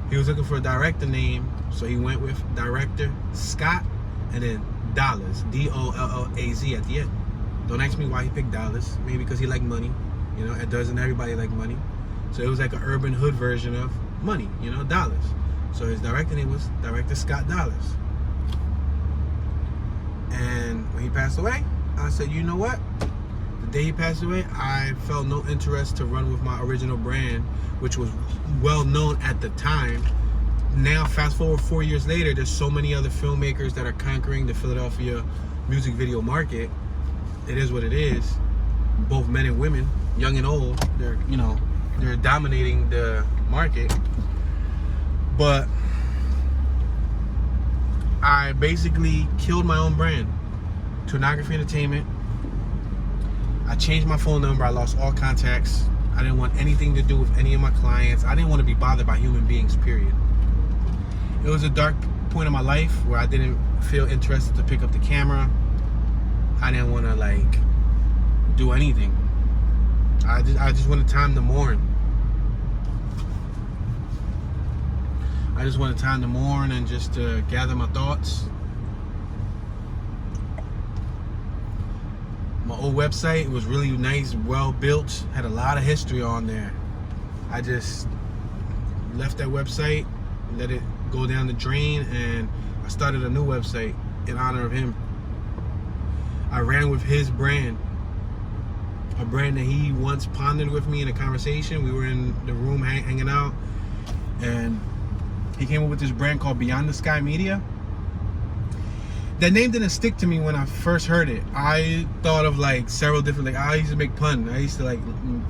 He was looking for a director name, so he went with Director Scott and then Dollars, D-O-L-L-A-Z at the end. Don't ask me why he picked Dollars. Maybe because he liked money. You know, it doesn't everybody like money. So it was like an urban hood version of money, you know, dollars. So his director name was Director Scott Dollars. And when he passed away, I said, you know what? The day he passed away, I felt no interest to run with my original brand, which was well known at the time. Now, fast forward 4 years later, there's so many other filmmakers that are conquering the Philadelphia music video market. It is what it is. Both men and women, young and old, they're dominating the market. But I basically killed my own brand, Tunography Entertainment. I changed my phone number. I lost all contacts. I didn't want anything to do with any of my clients. I didn't want to be bothered by human beings, period. It was a dark point in my life where I didn't feel interested to pick up the camera. I didn't want to do anything. I just wanted time to mourn. I just wanted time to mourn and just to gather my thoughts. My old website was really nice, well built, had a lot of history on there. I just left that website, let it go down the drain, and I started a new website in honor of him. I ran with his brand, a brand that he once pondered with me in a conversation. We were in the room hanging out, and he came up with this brand called Beyond the Sky Media. That name didn't stick to me when I first heard it. I thought of several different, I used to make pun. I used to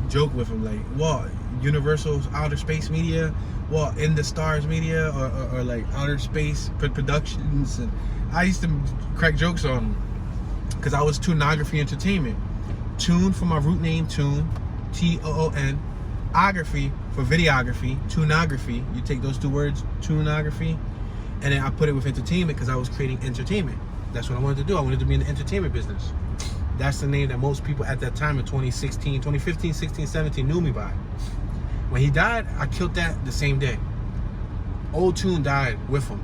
joke with him, what, Universal Outer Space Media, what, In the Stars Media, or Outer Space Productions. And I used to crack jokes on him because I was Tunography Entertainment. Tune for my root name, Tune, T-O-O-N. Ography for videography, tunography. You take those two words, tunography, and then I put it with entertainment because I was creating entertainment. That's what I wanted to do. I wanted to be in the entertainment business. That's the name that most people at that time in 2015, 16, 17 knew me by. When he died, I killed that the same day. Old Tune died with him.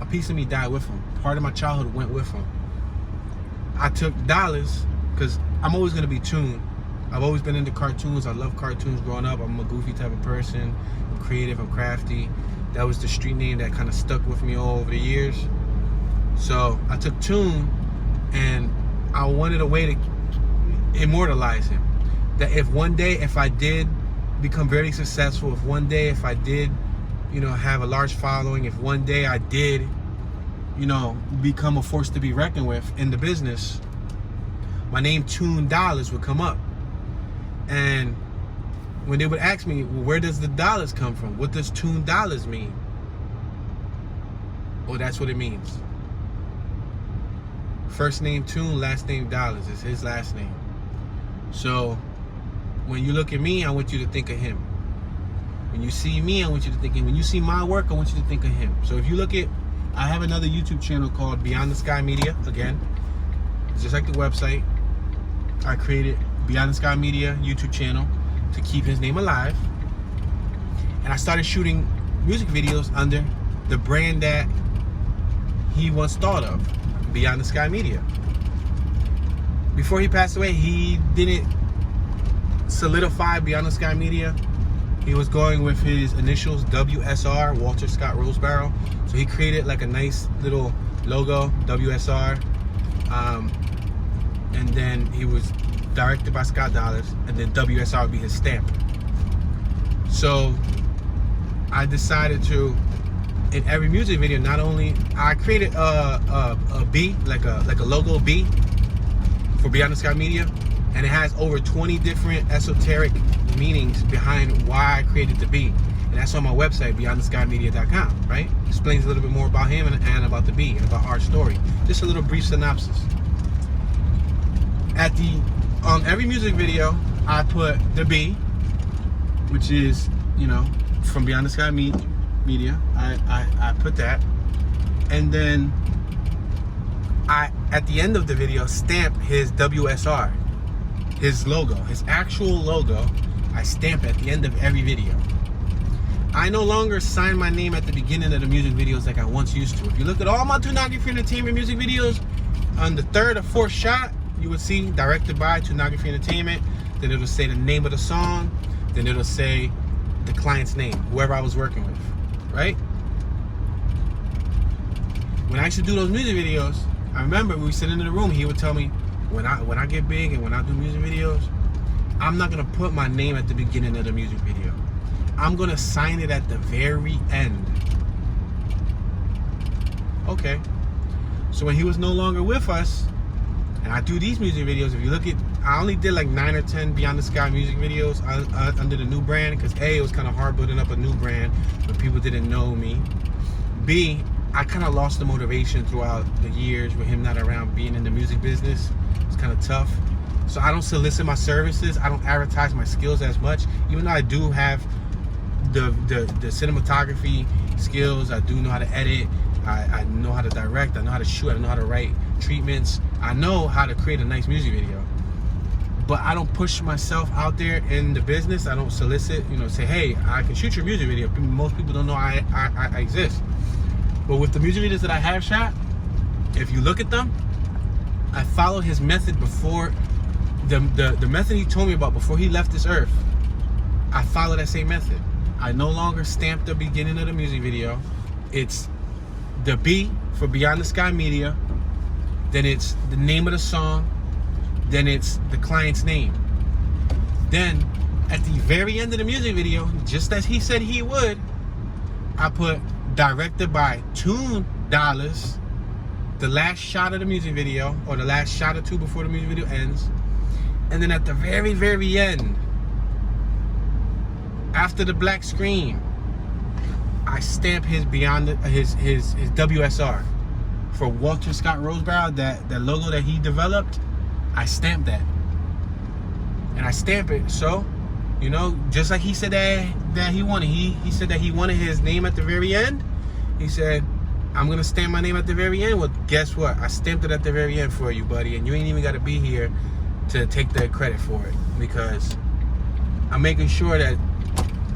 A piece of me died with him. Part of my childhood went with him. I took Dollars because I'm always going to be Tune. I've always been into cartoons. I love cartoons growing up. I'm a goofy type of person. I'm creative, I'm crafty. That was the street name that kind of stuck with me all over the years. So I took Tune, and I wanted a way to immortalize him. That if one day, if I did become very successful, if one day, if I did, have a large following, if one day I did, become a force to be reckoned with in the business, my name Tune Dollars would come up. And when they would ask me, well, where does the dollars come from? What does Tune Dollars mean? Well, that's what it means. First name Tune, last name Dollars is his last name. So when you look at me, I want you to think of him. When you see me, I want you to think of him. When you see my work, I want you to think of him. So if you look at, I have another YouTube channel called Beyond the Sky Media. Again, it's just like the website. I created Beyond the Sky Media YouTube channel to keep his name alive. And I started shooting music videos under the brand that he once thought of, Beyond the Sky Media. Before he passed away, he didn't solidify Beyond the Sky Media. He was going with his initials, WSR, Walter Scott Rosebarrow. So he created a nice little logo, WSR. And then he was directed by Scott Dollars, and then WSR would be his stamp. So I decided to, in every music video, not only I created a B, like a logo B for Beyond the Sky Media, and it has over 20 different esoteric meanings behind why I created the B, and that's on my website, beyondtheskymedia.com. Right? Explains a little bit more about him and about the B and about our story. Just a little brief synopsis. On every music video, I put the B, which is, from Beyond the Sky Media. I put that. And then I, at the end of the video, stamp his WSR, his logo, his actual logo. I stamp at the end of every video. I no longer sign my name at the beginning of the music videos like I once used to. If you look at all my Tunography Entertainment music videos, on the third or fourth shot, you would see directed by Tunography Entertainment. Then it'll say the name of the song. Then it'll say the client's name, whoever I was working with, right? When I used to do those music videos, I remember we were sitting in the room, he would tell me, when I get big and when I do music videos, I'm not gonna put my name at the beginning of the music video. I'm gonna sign it at the very end. Okay. So when he was no longer with us, and I do these music videos, if you look at, I only did like 9 or 10 Beyond the Sky music videos under the new brand, because A, it was kind of hard building up a new brand, but people didn't know me. B, I kind of lost the motivation throughout the years with him not around, being in the music business. It's kind of tough. So I don't solicit my services. I don't advertise my skills as much, even though I do have the cinematography skills. I do know how to edit. I know how to direct. I know how to shoot. I know how to write treatments. I know how to create a nice music video. But I don't push myself out there in the business. I don't solicit, say, hey, I can shoot your music video. Most people don't know I exist. But with the music videos that I have shot, if you look at them, I followed his method before, the method he told me about before he left this earth. I follow that same method. I no longer stamp the beginning of the music video. It's the B for Beyond the Sky Media. Then it's the name of the song. Then it's the client's name. Then at the very end of the music video, just as he said he would, I put directed by $2, the last shot of the music video, or the last shot or two before the music video ends. And then at the very, very end, after the black screen, I stamp his his WSR for Walter Scott Rosebarrow, that logo that he developed. I stamp that, and I stamp it so, just like he said that he wanted. He said that he wanted his name at the very end. He said, I'm gonna stamp my name at the very end. Well, guess what? I stamped it at the very end for you, buddy, and you ain't even got to be here to take the credit for it, because I'm making sure that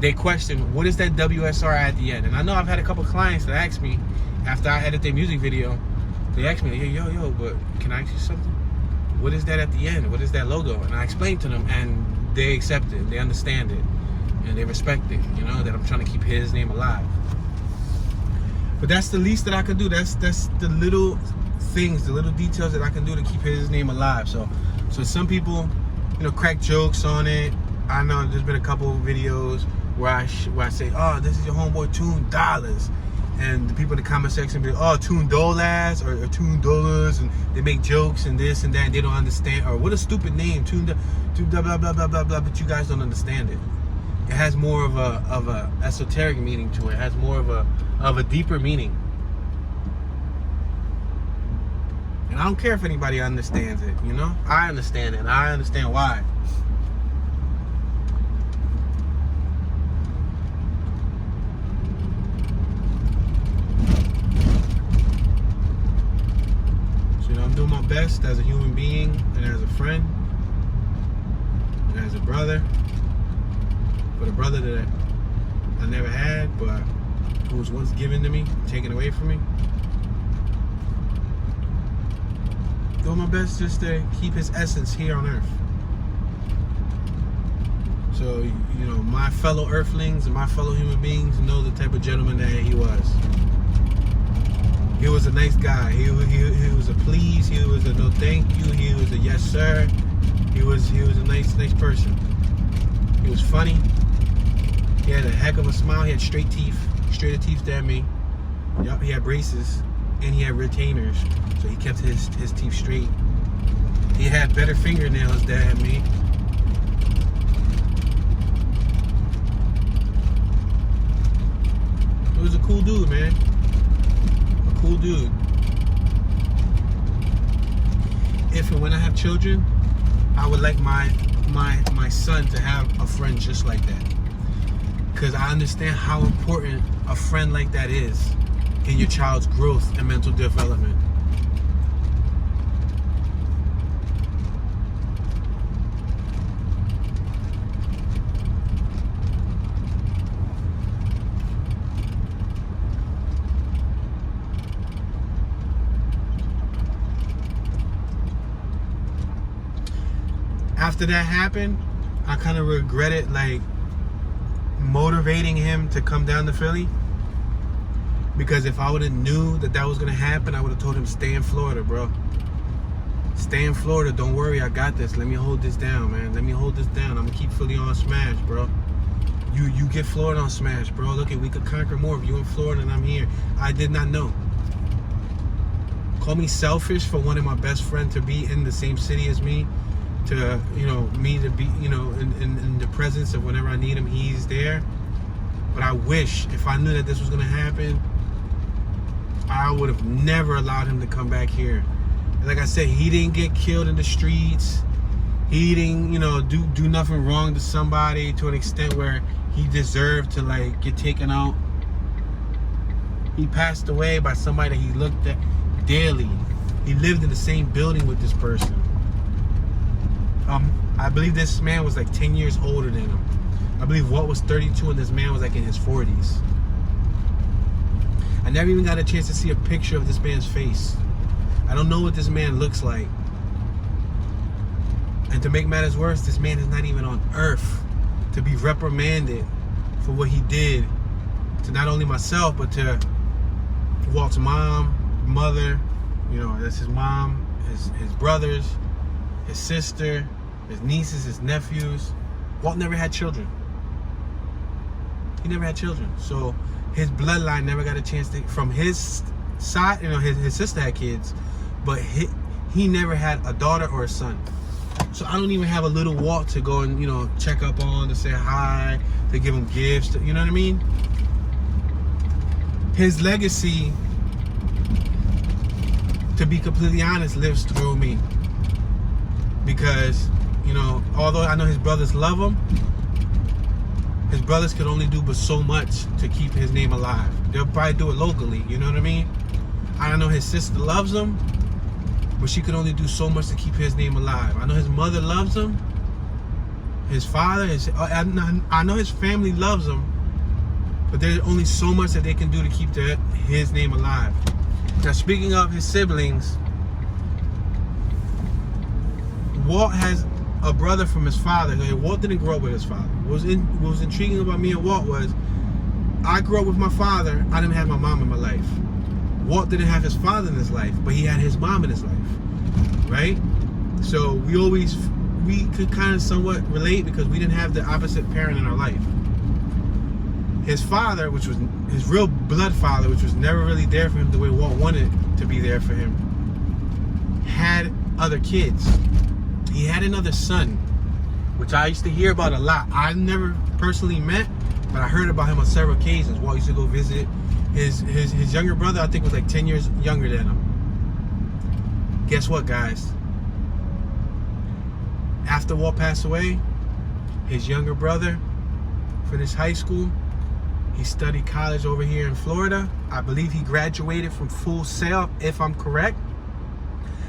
they question, what is that WSR at the end? And I know I've had a couple clients that ask me after I edit their music video, they ask me, yo, but can I ask you something? What is that at the end? What is that logo? And I explain to them, and they accept it, they understand it, and they respect it, that I'm trying to keep his name alive. But that's the least that I can do. That's the little things, the little details that I can do to keep his name alive. So some people, crack jokes on it. I know there's been a couple of videos where I say, oh, this is your homeboy $2, and the people in the comment section be, oh, $2 or $2, and they make jokes and this and that, and they don't understand, or what a stupid name, $2 blah blah blah blah blah, but you guys don't understand it. It has more of a esoteric meaning to it. It has more of a deeper meaning. And I don't care if anybody understands it, I understand it, and I understand why. So, I'm doing my best as a human being, and as a friend, and as a brother. For the brother that I never had, but who was once given to me, taken away from me. Doing my best just to keep his essence here on earth. So, my fellow earthlings and my fellow human beings know the type of gentleman that he was. He was a nice guy. He was a please. He was a no thank you. He was a yes sir. He was a nice person. He was funny. He had a heck of a smile. He had straighter teeth than me. Yup, he had braces, and he had retainers, so he kept his teeth straight. He had better fingernails than me. He was a cool dude, man. A cool dude. If and when I have children, I would like my son to have a friend just like that. Because I understand how important a friend like that is. in your child's growth and mental development. After that happened, I kind of regretted like motivating him to come down to Philly, because if I would have knew that that was gonna happen, I would have told him, stay in Florida, bro. Stay in Florida. Don't worry, I got this. Let me hold this down, man. Let me hold this down. I'm gonna keep Philly on smash, bro. You get Florida on smash, bro. Look, we could conquer more if you in Florida and I'm here. I did not know. Call me selfish for wanting my best friend to be in the same city as me, to, you know, me to be, you know, in the presence of whenever I need him, he's there. But I wish, if I knew that this was gonna happen, I would have never allowed him to come back here. And like I said, he didn't get killed in the streets. He didn't, you know, do nothing wrong to somebody to an extent where he deserved to like get taken out. He passed away by somebody that he looked at daily. He lived in the same building with this person. I believe this man was like 10 years older than him. I believe Walt was 32 and this man was like in his 40s. I never even got a chance to see a picture of this man's face. I don't know what this man looks like. And to make matters worse, this man is not even on earth to be reprimanded for what he did to not only myself, but to Walt's mom, mother, you know, that's his mom, his brothers, his sister, his nieces, his nephews. Walt never had children. He never had children. So his bloodline never got a chance to, from his side, you know, his sister had kids, but he never had a daughter or a son. So I don't even have a little Walt to go and, you know, check up on, to say hi, to give him gifts, to, you know what I mean? His legacy, to be completely honest, lives through me. Because, you know, although I know his brothers love him, his brothers could only do but so much to keep his name alive. They'll probably do it locally, you know what I mean? I know his sister loves him, but she could only do so much to keep his name alive. I know his mother loves him, his father, I know his family loves him, but there's only so much that they can do to keep his name alive. Now, speaking of his siblings, Walt has a brother from his father. Walt didn't grow up with his father. What was intriguing about me and Walt was, I grew up with my father. I didn't have my mom in my life. Walt didn't have his father in his life, but he had his mom in his life, right? So we could kind of somewhat relate because we didn't have the opposite parent in our life. His father, which was his real blood father, which was never really there for him the way Walt wanted to be there for him, had other kids. He had another son, which I used to hear about a lot. I never personally met, but I heard about him on several occasions. Walt used to go visit his younger brother. I think was like 10 years younger than him. Guess what, guys? After Walt passed away, his younger brother finished high school. He studied college over here in Florida. I believe he graduated from Full Sail, if I'm correct.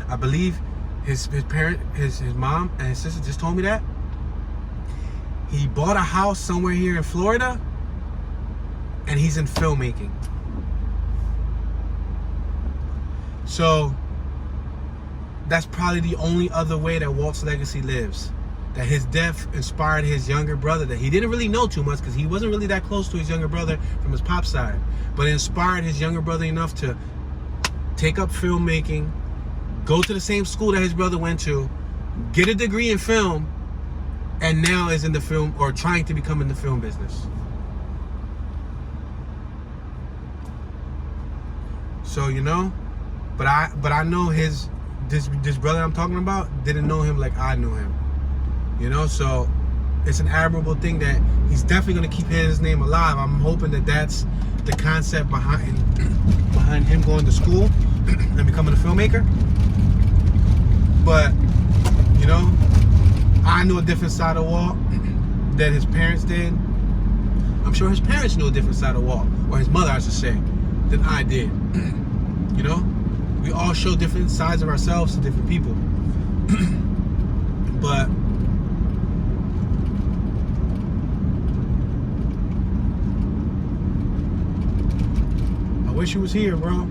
I believe his parent, his mom and his sister just told me that. He bought a house somewhere here in Florida, and he's in filmmaking. So that's probably the only other way that Walt's legacy lives. That his death inspired his younger brother, that he didn't really know too much because he wasn't really that close to his younger brother from his pop side, but it inspired his younger brother enough to take up filmmaking, go to the same school that his brother went to, get a degree in film, and now is in the film, or trying to become in the film business. So, you know, but I know this brother I'm talking about didn't know him like I knew him. You know, so it's an admirable thing that he's definitely going to keep his name alive. I'm hoping that that's the concept behind him going to school and becoming a filmmaker. But, you know, I knew a different side of Walt that his parents did. I'm sure his parents knew a different side of Walt, or his mother, I should say. than I did. You know? We all show different sides of ourselves to different people. But I wish you was here, bro.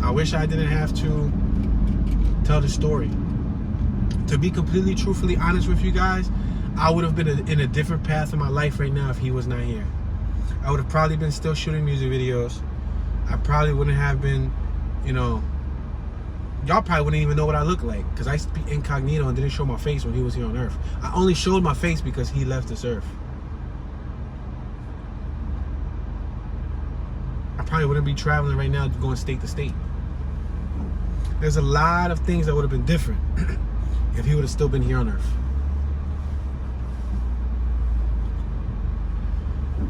I wish I didn't have to tell the story. To be completely, truthfully honest with you guys, I would have been in a different path in my life right now if he was not here. I would have probably been still shooting music videos. I probably wouldn't have been, you know, y'all probably wouldn't even know what I look like, because I used to be incognito and didn't show my face when he was here on Earth. I only showed my face because he left this Earth. I probably wouldn't be traveling right now going state to state. There's a lot of things that would have been different if he would have still been here on Earth.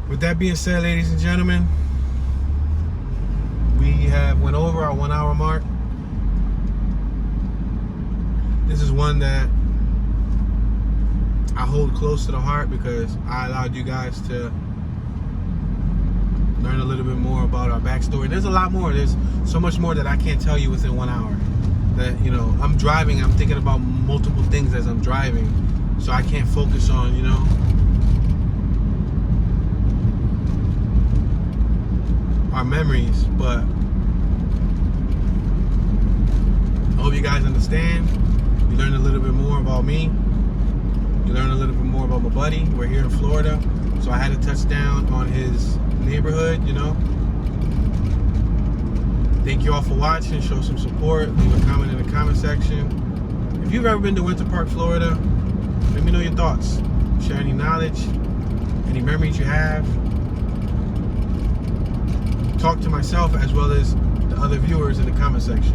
With that being said, ladies and gentlemen, we have went over our 1 hour mark. This is one that I hold close to the heart because I allowed you guys to learn a little bit more about our backstory. There's a lot more. There's so much more that I can't tell you within 1 hour. That, you know, I'm driving, I'm thinking about multiple things as I'm driving, so I can't focus on, you know, our memories. But I hope you guys understand. You learned a little bit more about me. You learned a little bit more about my buddy. We're here in Florida, so I had to touch down on his neighborhood, you know. Thank you all for watching. Show some support. Leave a comment in the comment section. If you've ever been to Winter Park, Florida, let me know your thoughts. Share any knowledge, any memories you have. Talk to myself as well as the other viewers in the comment section.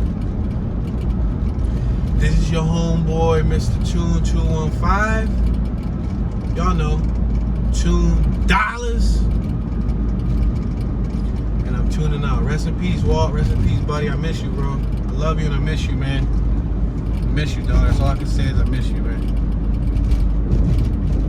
This is your homeboy, Mr. Tune 215. Y'all know, Tune Dollars. And I'm tuning out. Rest in peace, Walt. Rest in peace, buddy. I miss you, bro. I love you and I miss you, man. I miss you, dog. That's all I can say is I miss you, man.